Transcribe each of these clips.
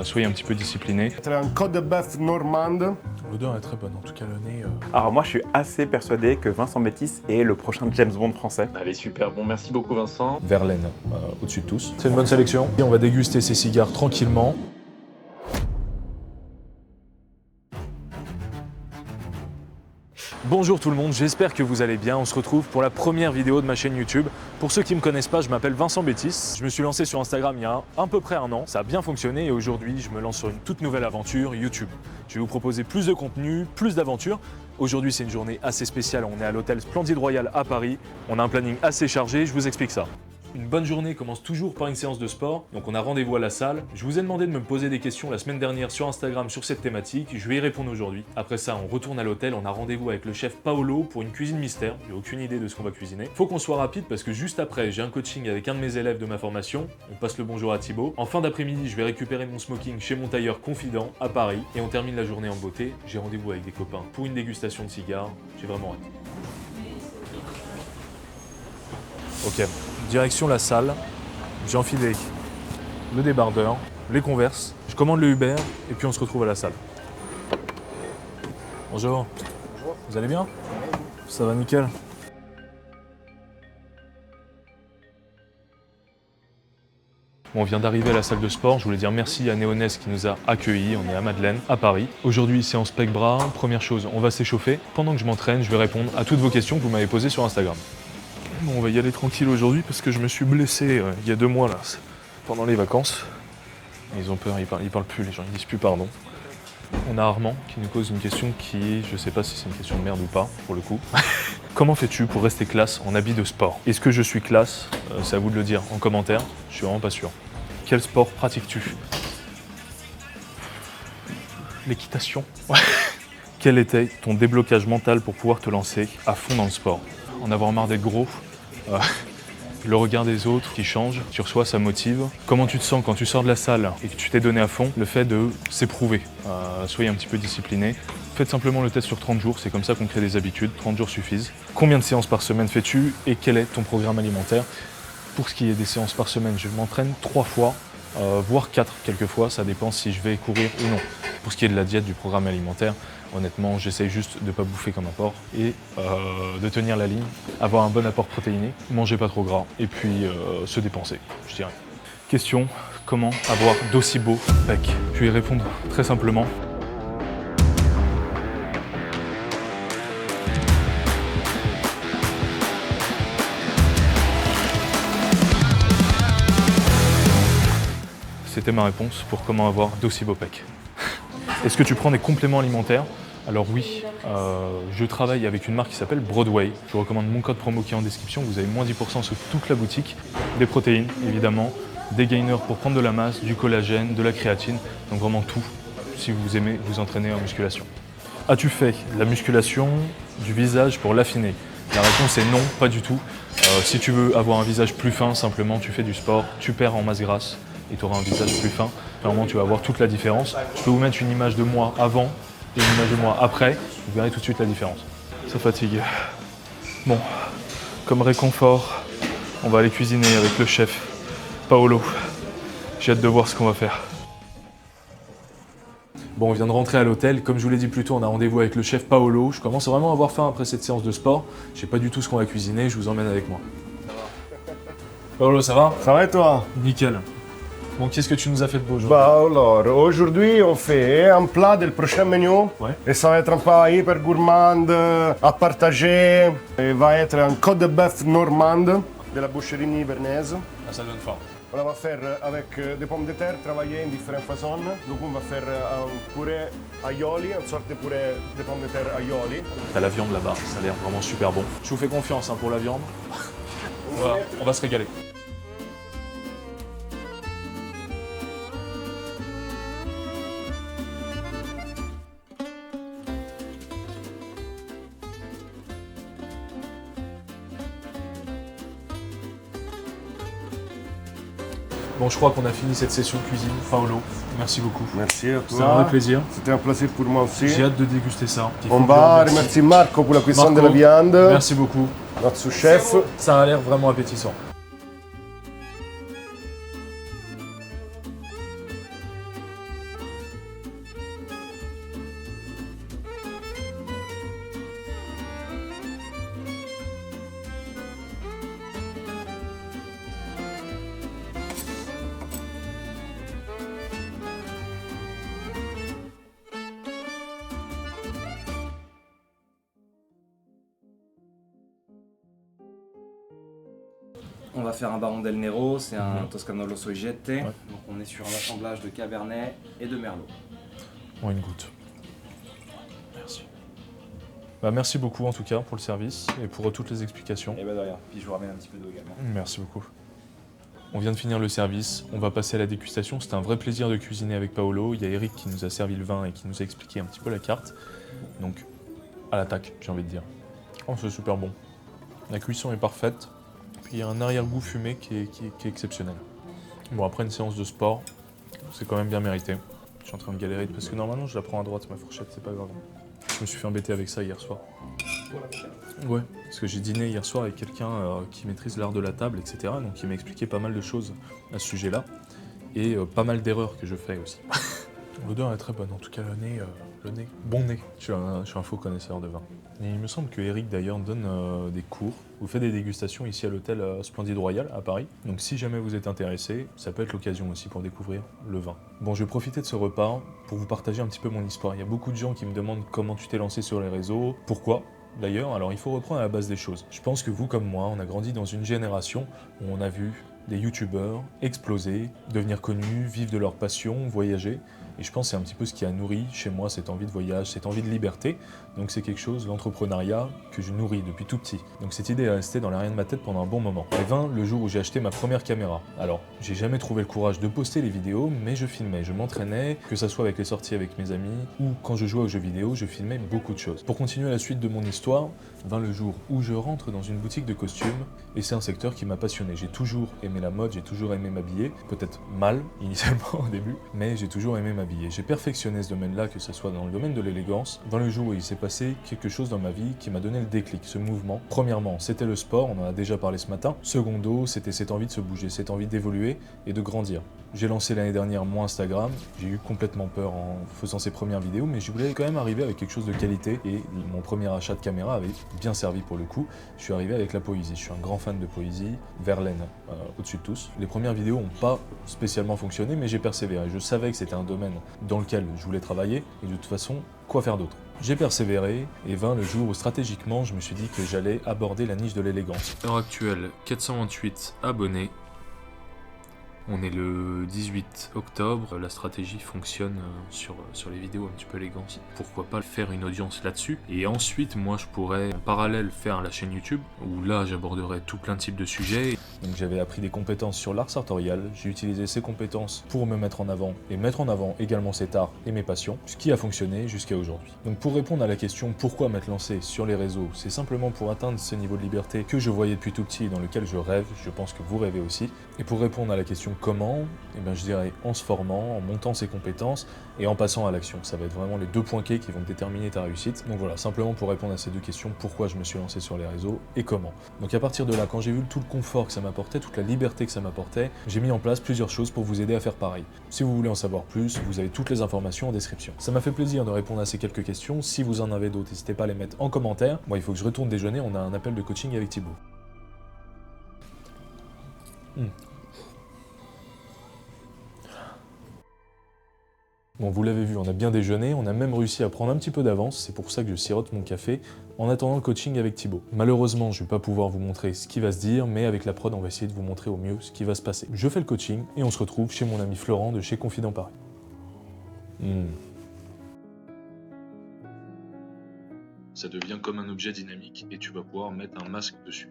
Soyez un petit peu discipliné. C'est un côte de bœuf normande. L'odeur est très bonne, en tout cas le nez. Alors moi je suis assez persuadé que Vincent Métis est le prochain James Bond français. Allez, super, bon, merci beaucoup Vincent. Verlaine, au-dessus de tous. C'est une bonne sélection. Et on va déguster ces cigares tranquillement. Bonjour tout le monde, j'espère que vous allez bien. On se retrouve pour la première vidéo de ma chaîne YouTube. Pour ceux qui ne me connaissent pas, je m'appelle Vincent Métis. Je me suis lancé sur Instagram il y a à peu près un an. Ça a bien fonctionné et aujourd'hui, je me lance sur une toute nouvelle aventure, YouTube. Je vais vous proposer plus de contenu, plus d'aventures. Aujourd'hui, c'est une journée assez spéciale. On est à l'hôtel Splendid Royal à Paris. On a un planning assez chargé, je vous explique ça. Une bonne journée commence toujours par une séance de sport, donc on a rendez-vous à la salle. Je vous ai demandé de me poser des questions la semaine dernière sur Instagram sur cette thématique, je vais y répondre aujourd'hui. Après ça, on retourne à l'hôtel, on a rendez-vous avec le chef Paolo pour une cuisine mystère, j'ai aucune idée de ce qu'on va cuisiner. Faut qu'on soit rapide parce que juste après, j'ai un coaching avec un de mes élèves de ma formation, on passe le bonjour à Thibaut. En fin d'après-midi, je vais récupérer mon smoking chez mon tailleur confident à Paris et on termine la journée en beauté. J'ai rendez-vous avec des copains pour une dégustation de cigares, j'ai vraiment hâte. Ok, direction la salle. J'ai enfilé le débardeur, les Converse, je commande le Uber et puis on se retrouve à la salle. Bonjour. Bonjour. Vous allez bien? Ça va nickel. Bon, on vient d'arriver à la salle de sport. Je voulais dire merci à Néonès qui nous a accueillis. On est à Madeleine, à Paris. Aujourd'hui, séance pec bras. Première chose, on va s'échauffer. Pendant que je m'entraîne, je vais répondre à toutes vos questions que vous m'avez posées sur Instagram. Bon, on va y aller tranquille aujourd'hui parce que je me suis blessé il y a 2 mois là, pendant les vacances. Ils ont peur, ils parlent plus, les gens, ils disent plus pardon. On a Armand qui nous pose une question qui, je sais pas si c'est une question de merde ou pas, pour le coup. Comment fais-tu pour rester classe en habit de sport? Est-ce que je suis classe? C'est à vous de le dire en commentaire, je suis vraiment pas sûr. Quel sport pratiques-tu? L'équitation. Quel était ton déblocage mental pour pouvoir te lancer à fond dans le sport? En avoir marre d'être gros, le regard des autres qui change sur soi, ça motive. Comment tu te sens quand tu sors de la salle et que tu t'es donné à fond? Le fait de s'éprouver, soyez un petit peu discipliné. Faites simplement le test sur 30 jours, c'est comme ça qu'on crée des habitudes, 30 jours suffisent. Combien de séances par semaine fais-tu et quel est ton programme alimentaire? Pour ce qui est des séances par semaine, je m'entraîne 3 fois, voire 4 quelquefois, ça dépend si je vais courir ou non. Pour ce qui est de la diète, du programme alimentaire, honnêtement, j'essaye juste de ne pas bouffer comme un porc et de tenir la ligne, avoir un bon apport protéiné, manger pas trop gras et puis se dépenser, je dirais. Question, comment avoir d'aussi beaux pecs? Je vais y répondre très simplement. C'était ma réponse pour comment avoir d'aussi beaux pecs. Est-ce que tu prends des compléments alimentaires? Alors oui, je travaille avec une marque qui s'appelle Broadway. Je vous recommande mon code promo qui est en description. Vous avez moins 10% sur toute la boutique. Des protéines, évidemment, des gainers pour prendre de la masse, du collagène, de la créatine. Donc vraiment tout, si vous aimez vous entraîner en musculation. As-tu fait la musculation du visage pour l'affiner? La réponse est non, pas du tout. Si tu veux avoir un visage plus fin, simplement tu fais du sport, tu perds en masse grasse et tu auras un visage plus fin. Normalement, tu vas voir toute la différence. Je peux vous mettre une image de moi avant et une image de moi après. Vous verrez tout de suite la différence. Ça fatigue. Bon, comme réconfort, on va aller cuisiner avec le chef Paolo. J'ai hâte de voir ce qu'on va faire. Bon, on vient de rentrer à l'hôtel. Comme je vous l'ai dit plus tôt, on a rendez-vous avec le chef Paolo. Je commence vraiment à avoir faim après cette séance de sport. Je sais pas du tout ce qu'on va cuisiner. Je vous emmène avec moi. Paolo, ça va? Ça va et toi? Nickel. Bon, qu'est-ce que tu nous as fait de beau aujourd'hui? Bah alors, aujourd'hui on fait un plat del prochain menu. Ouais. Et ça va être un plat hyper gourmand à partager. Et va être un côte de bœuf normande de la boucherie nivernaise. Ah, ça donne faim. On va faire avec des pommes de terre travaillées en différentes façons. Donc on va faire un purée aioli, une sorte de purée de pommes de terre aioli. T'as la viande là-bas, ça a l'air vraiment super bon. Je vous fais confiance pour la viande. On va se régaler. Bon, je crois qu'on a fini cette session de cuisine. Paolo, merci beaucoup. Merci à C'était un vrai toi. plaisir. C'était un plaisir pour moi aussi. J'ai hâte de déguster ça. On va remercier Marco pour la cuisson de la viande. Merci beaucoup. Notre sous-chef. Ça a l'air vraiment appétissant. On va faire un Baron del Nero, c'est un Toscano Rosso Ijette. Ouais. Donc on est sur un assemblage de Cabernet et de Merlot. Bon, une goutte. Merci. Bah, merci beaucoup en tout cas pour le service et pour toutes les explications. Et bah de rien. Puis je vous ramène un petit peu d'eau également. Merci beaucoup. On vient de finir le service, on va passer à la dégustation. C'était un vrai plaisir de cuisiner avec Paolo. Il y a Eric qui nous a servi le vin et qui nous a expliqué un petit peu la carte. Donc, à l'attaque, j'ai envie de dire. Oh, c'est super bon. La cuisson est parfaite. Puis il y a un arrière-goût fumé qui est exceptionnel. Bon, après une séance de sport, c'est quand même bien mérité. Je suis en train de galérer parce que normalement je la prends à droite, ma fourchette, c'est pas grave. Je me suis fait embêter avec ça hier soir. Ouais, parce que j'ai dîné hier soir avec quelqu'un qui maîtrise l'art de la table, etc. Donc il m'a expliqué pas mal de choses à ce sujet-là. Et pas mal d'erreurs que je fais aussi. L'odeur est très bonne, en tout cas le nez, bon nez. Je suis un faux connaisseur de vin. Et il me semble que Eric d'ailleurs donne des cours, ou fait des dégustations ici à l'hôtel Splendide Royal à Paris. Donc si jamais vous êtes intéressé, ça peut être l'occasion aussi pour découvrir le vin. Bon, je vais profiter de ce repas pour vous partager un petit peu mon histoire. Il y a beaucoup de gens qui me demandent comment tu t'es lancé sur les réseaux, pourquoi. D'ailleurs, alors il faut reprendre à la base des choses. Je pense que vous comme moi, on a grandi dans une génération où on a vu des youtubeurs exploser, devenir connus, vivre de leur passion, voyager. Et je pense que c'est un petit peu ce qui a nourri chez moi cette envie de voyage, cette envie de liberté. Donc c'est quelque chose, l'entrepreneuriat, que je nourris depuis tout petit. Donc cette idée est restée dans l'arrière de ma tête pendant un bon moment. Et vint le jour où j'ai acheté ma première caméra. Alors, j'ai jamais trouvé le courage de poster les vidéos, mais je filmais, je m'entraînais, que ça soit avec les sorties avec mes amis, ou quand je jouais aux jeux vidéo, je filmais beaucoup de choses. Pour continuer la suite de mon histoire, vint le jour où je rentre dans une boutique de costumes, et c'est un secteur qui m'a passionné. J'ai toujours aimé la mode, j'ai toujours aimé m'habiller, peut-être mal initialement au début, mais j'ai toujours aimé m'habiller. J'ai perfectionné ce domaine-là, que ce soit dans le domaine de l'élégance. Dans le jour où il s'est passé quelque chose dans ma vie qui m'a donné le déclic, ce mouvement. Premièrement, c'était le sport, on en a déjà parlé ce matin. Secondo, c'était cette envie de se bouger, cette envie d'évoluer et de grandir. J'ai lancé l'année dernière mon Instagram, j'ai eu complètement peur en faisant ces premières vidéos, mais je voulais quand même arriver avec quelque chose de qualité et mon premier achat de caméra avait bien servi pour le coup. Je suis arrivé avec la poésie, je suis un grand fan de poésie, Verlaine au-dessus de tous. Les premières vidéos n'ont pas spécialement fonctionné, mais j'ai persévéré. Je savais que c'était un domaine dans lequel je voulais travailler et de toute façon, quoi faire d'autre? J'ai persévéré et vint le jour où stratégiquement je me suis dit que j'allais aborder la niche de l'élégance. Heure actuelle, 428 abonnés. On est le 18 octobre, la stratégie fonctionne sur les vidéos un petit peu élégantes. Pourquoi pas faire une audience là-dessus? Et ensuite, moi je pourrais en parallèle faire la chaîne YouTube, où là j'aborderai tout plein de types de sujets. Donc j'avais appris des compétences sur l'art sartorial, j'ai utilisé ces compétences pour me mettre en avant, et mettre en avant également cet art et mes passions, ce qui a fonctionné jusqu'à aujourd'hui. Donc pour répondre à la question pourquoi m'être lancé sur les réseaux, c'est simplement pour atteindre ce niveau de liberté que je voyais depuis tout petit et dans lequel je rêve, je pense que vous rêvez aussi. Et pour répondre à la question comment, eh bien je dirais en se formant, en montant ses compétences et en passant à l'action. Ça va être vraiment les deux points clés qui vont déterminer ta réussite. Donc voilà, simplement pour répondre à ces deux questions, pourquoi je me suis lancé sur les réseaux et comment. Donc à partir de là, quand j'ai vu tout le confort que ça m'apportait, toute la liberté que ça m'apportait, j'ai mis en place plusieurs choses pour vous aider à faire pareil. Si vous voulez en savoir plus, vous avez toutes les informations en description. Ça m'a fait plaisir de répondre à ces quelques questions. Si vous en avez d'autres, n'hésitez pas à les mettre en commentaire. Moi, il faut que je retourne déjeuner, on a un appel de coaching avec Thibaut. Bon, vous l'avez vu, on a bien déjeuné, on a même réussi à prendre un petit peu d'avance, c'est pour ça que je sirote mon café en attendant le coaching avec Thibaut. Malheureusement, je ne vais pas pouvoir vous montrer ce qui va se dire, mais avec la prod, on va essayer de vous montrer au mieux ce qui va se passer. Je fais le coaching et on se retrouve chez mon ami Florent de chez Confident Paris. Ça devient comme un objet dynamique et tu vas pouvoir mettre un masque dessus.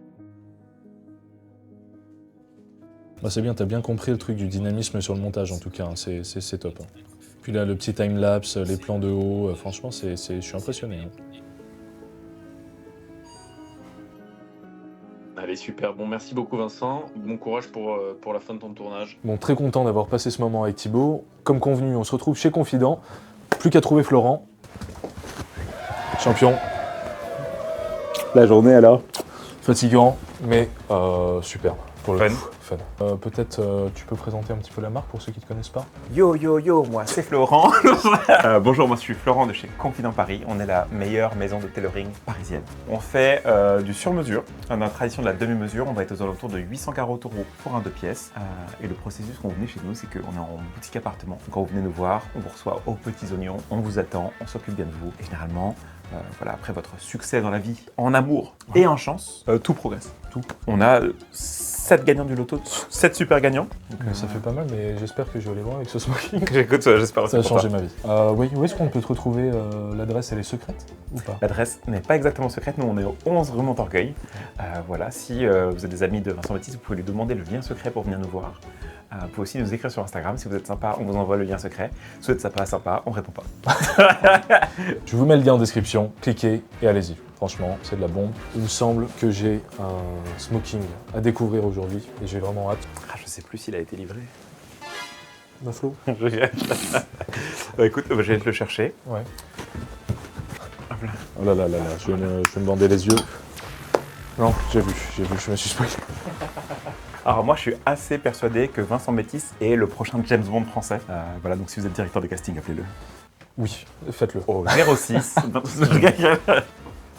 Bah c'est bien, t'as bien compris le truc du dynamisme sur le montage en tout cas, hein. C'est top. Hein. Puis là, le petit time-lapse, les plans de haut, franchement, je suis impressionné. Hein. Allez, super. Bon, merci beaucoup Vincent. Bon courage pour la fin de ton tournage. Bon, très content d'avoir passé ce moment avec Thibaut. Comme convenu, on se retrouve chez Confident. Plus qu'à trouver Florent. Champion. La journée alors? Fatigant, mais superbe. Pour le Fun. coup, fun. Peut-être tu peux présenter un petit peu la marque pour ceux qui ne te connaissent pas? Yo yo yo, moi c'est Florent. Bonjour, moi je suis Florent de chez Confident Paris. On est la meilleure maison de tailoring parisienne. On fait du sur-mesure. Dans la tradition de la demi-mesure, on va être aux alentours de 840 € pour un 2 pièces. Et le processus quand vous venez chez nous, c'est qu'on est en boutique appartement. Quand vous venez nous voir, on vous reçoit aux petits oignons, on vous attend, on s'occupe bien de vous. Et généralement, Voilà, après votre succès dans la vie, en amour et en chance, tout progresse. Tout. On a 7 gagnants du loto, 7 super gagnants. Ça fait pas mal, mais j'espère que je vais aller voir avec ce smoking. Écoute, j'espère aussi Ça a pour toi. changé ma vie. Oui, où est-ce qu'on peut te retrouver? L'adresse, elle est secrète ou pas? L'adresse n'est pas exactement secrète, nous on est au 11 rue Montorgueil. Voilà, si vous êtes des amis de Vincent Baptiste, vous pouvez lui demander le lien secret pour venir nous voir. Vous pouvez aussi nous écrire sur Instagram, si vous êtes sympa, on vous envoie le lien secret. Si vous êtes sympa, on répond pas. Je vous mets le lien en description, cliquez et allez-y. Franchement, c'est de la bombe. Il me semble que j'ai un smoking à découvrir aujourd'hui et j'ai vraiment hâte. Ah, je sais plus s'il a été livré. Ma Flo? Bah écoute, je vais te le chercher. Ouais. Oh là là là là, je vais me bander les yeux. Non, j'ai vu, je me suis spoilé. Alors moi je suis assez persuadé que Vincent Métis est le prochain James Bond français. Voilà, donc si vous êtes directeur de casting, appelez-le. Oui, faites-le. Au 06.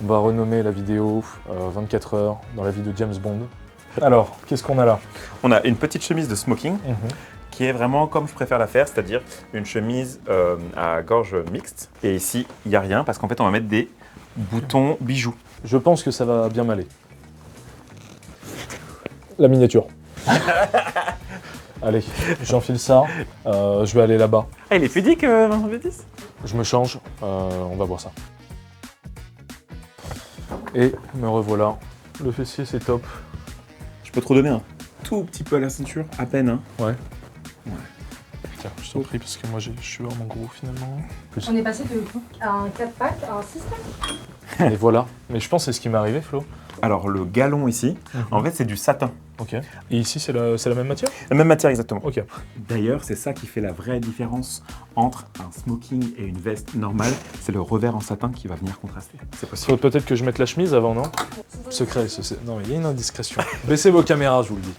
On va renommer la vidéo 24 heures dans la vie de James Bond. Alors, qu'est-ce qu'on a là? On a une petite chemise de smoking qui est vraiment comme je préfère la faire, c'est-à-dire une chemise à gorge mixte. Et ici, il n'y a rien parce qu'en fait on va mettre des boutons bijoux. Je pense que ça va bien m'aller. La miniature. Allez, j'enfile ça. Je vais aller là-bas. Ah, il est pudique, Vincent Métis? Je me change. On va voir ça. Et me revoilà. Le fessier, c'est top. Je peux te redonner un tout petit peu à la ceinture, à peine. Hein. Ouais. Tiens, je t'en prie, parce que moi, je suis vraiment gros, finalement. On est passé de un 4-pack à un 6-pack. Et voilà. Mais je pense que c'est ce qui m'est arrivé, Flo. Alors le galon ici, en fait c'est du satin. Ok. Et ici, c'est la même matière? La même matière exactement. Ok. D'ailleurs, c'est ça qui fait la vraie différence entre un smoking et une veste normale. C'est le revers en satin qui va venir contraster. C'est possible. Faut peut-être que je mette la chemise avant, non? Secret, non, il y a une indiscrétion. Baissez vos caméras, je vous le dis.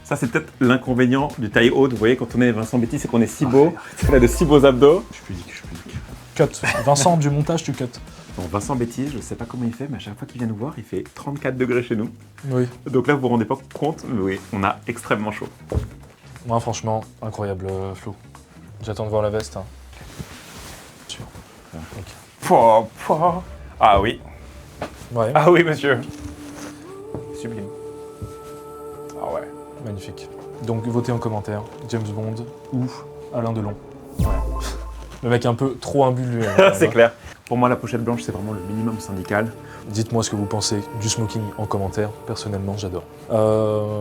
Ça, c'est peut-être l'inconvénient du taille haute. Vous voyez, quand on est Vincent Métis, c'est qu'on est si beau. On a de si beaux abdos. Je suis pudique. Cut. Vincent, du montage, tu cut. Bon, Vincent Métis, je ne sais pas comment il fait, mais à chaque fois qu'il vient nous voir, il fait 34 degrés chez nous. Oui. Donc là, vous vous rendez pas compte, mais oui, on a extrêmement chaud. Moi, franchement, incroyable, Flo. J'attends de voir la veste. Hein. Sûr. Ok. Pouah. Ah oui. Ouais. Ah oui, monsieur. Sublime. Ah ouais. Magnifique. Donc, votez en commentaire, James Bond ou Alain Delon. Voilà. Le mec un peu trop imbu lui. C'est clair. Pour moi, la pochette blanche, c'est vraiment le minimum syndical. Dites-moi ce que vous pensez du smoking en commentaire. Personnellement, j'adore.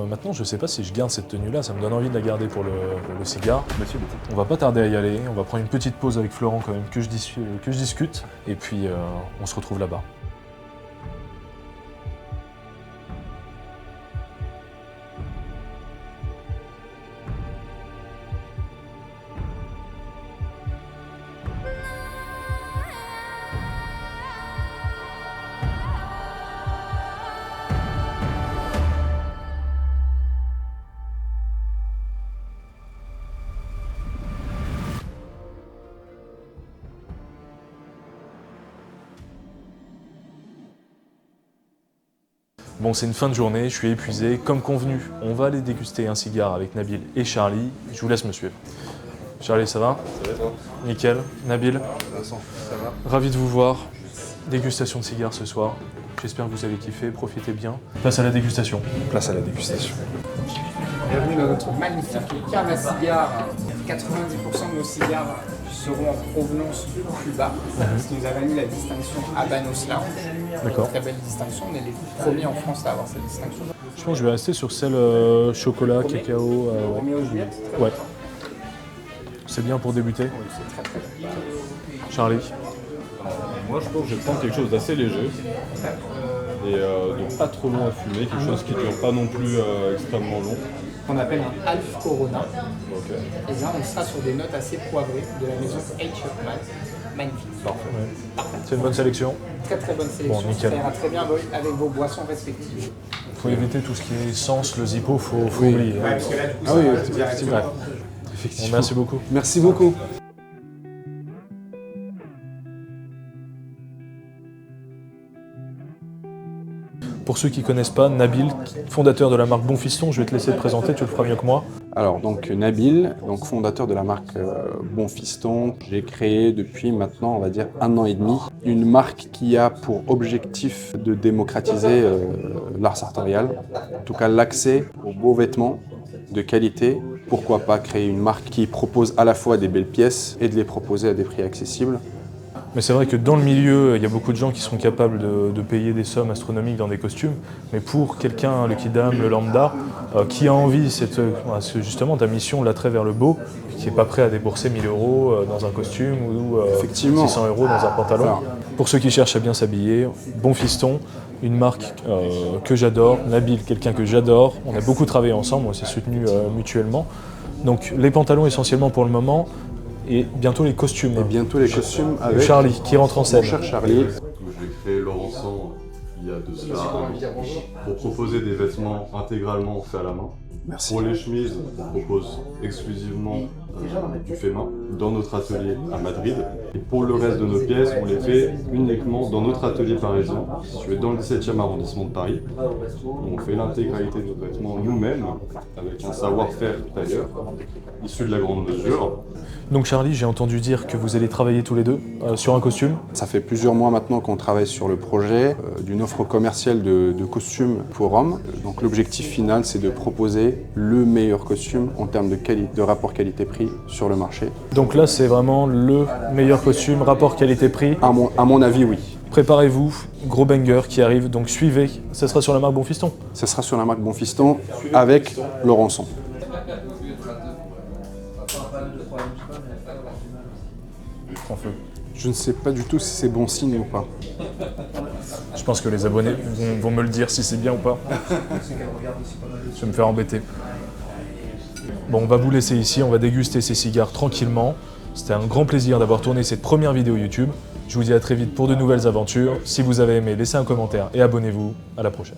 Maintenant, je sais pas si je garde cette tenue-là. Ça me donne envie de la garder pour le cigare. Monsieur Métis. On va pas tarder à y aller. On va prendre une petite pause avec Florent quand même, que je discute. Et puis, on se retrouve là-bas. Bon, c'est une fin de journée, je suis épuisé. Comme convenu, on va aller déguster un cigare avec Nabil et Charlie. Je vous laisse me suivre. Charlie, ça va? Ça va toi? Nickel. Nabil, Vincent, ça va? ravi de vous voir. Dégustation de cigares ce soir. J'espère que vous avez kiffé, profitez bien. Place à la dégustation. Place à la dégustation. Bienvenue dans notre magnifique cave à cigares. 90% de nos cigares seront en provenance de Cuba, ce qui nous a valu la distinction Habanos Lounge. D'accord. Très belle distinction, on est les premiers en France à avoir cette distinction. Je pense que je vais rester sur celle chocolat, cacao. Roméo et Juliette. Ouais. C'est bien pour débuter. Oui, c'est très très bien. Charlie. Moi, je pense que je vais prendre quelque chose d'assez léger et donc pas trop long à fumer, quelque chose qui ne dure pas non plus extrêmement long. On appelle un Half Corona. Ok. Et là, on sera sur des notes assez poivrées de la maison H. Chapman. Magnifique. Parfait. C'est une bonne sélection. Très très bonne sélection. Bon, nickel. Ça ira très bien avec vos boissons respectives. Faut éviter tout ce qui est essence, le zippo, faut oublier. Ouais, parce que là, du coup, Ah oui, ça va effectivement. Ouais. Effectivement. Bon, merci beaucoup. Merci beaucoup. Pour ceux qui ne connaissent pas, Nabil, fondateur de la marque Bon Fiston, je vais te laisser te présenter, tu le feras mieux que moi. Alors donc Nabil, donc fondateur de la marque Bon Fiston, j'ai créé depuis maintenant on va dire 1 an et demi une marque qui a pour objectif de démocratiser l'art sartorial, en tout cas l'accès aux beaux vêtements de qualité. Pourquoi pas créer une marque qui propose à la fois des belles pièces et de les proposer à des prix accessibles. Mais c'est vrai que dans le milieu, il y a beaucoup de gens qui sont capables de payer des sommes astronomiques dans des costumes. Mais pour quelqu'un, le kidam, le lambda, qui a envie, justement ta mission, l'attrait vers le beau, qui n'est pas prêt à débourser 1 000 € dans un costume ou 600 € dans un pantalon. Alors, pour ceux qui cherchent à bien s'habiller, Bon Fiston, une marque que j'adore, Nabil, quelqu'un que j'adore. On a beaucoup travaillé ensemble, on s'est soutenus mutuellement. Donc les pantalons essentiellement pour le moment, et bientôt les costumes. et bientôt les costumes avec Charlie qui rentre en scène. mon cher Charlie. J'ai créé Laurençon il y a de cela 1 an pour proposer des vêtements intégralement faits à la main. Merci. Pour les chemises, on propose exclusivement du fait main dans notre atelier à Madrid. Et pour le reste de nos pièces, on les fait uniquement dans notre atelier parisien, situé dans le 17e arrondissement de Paris. On fait l'intégralité de nos vêtements nous-mêmes, avec un savoir-faire tailleur, issu de la grande mesure. Donc Charlie, j'ai entendu dire que vous allez travailler tous les deux sur un costume. Ça fait plusieurs mois maintenant qu'on travaille sur le projet d'une offre commerciale de costumes pour hommes. Donc l'objectif final, c'est de proposer le meilleur costume en termes de rapport qualité-prix sur le marché. Donc là, c'est vraiment le meilleur costume, rapport qualité-prix. À mon avis, oui. Préparez-vous, gros banger qui arrive, donc suivez. Ça sera sur la marque Bon Fiston. Ça sera sur la marque Bon Fiston avec Laurençon. En feu. Je ne sais pas du tout si c'est bon signe ou pas. Je pense que les abonnés vont me le dire si c'est bien ou pas. Je vais me faire embêter. Bon, on va vous laisser ici, on va déguster ces cigares tranquillement. C'était un grand plaisir d'avoir tourné cette première vidéo YouTube. Je vous dis à très vite pour de nouvelles aventures. Si vous avez aimé, laissez un commentaire et abonnez-vous. À la prochaine.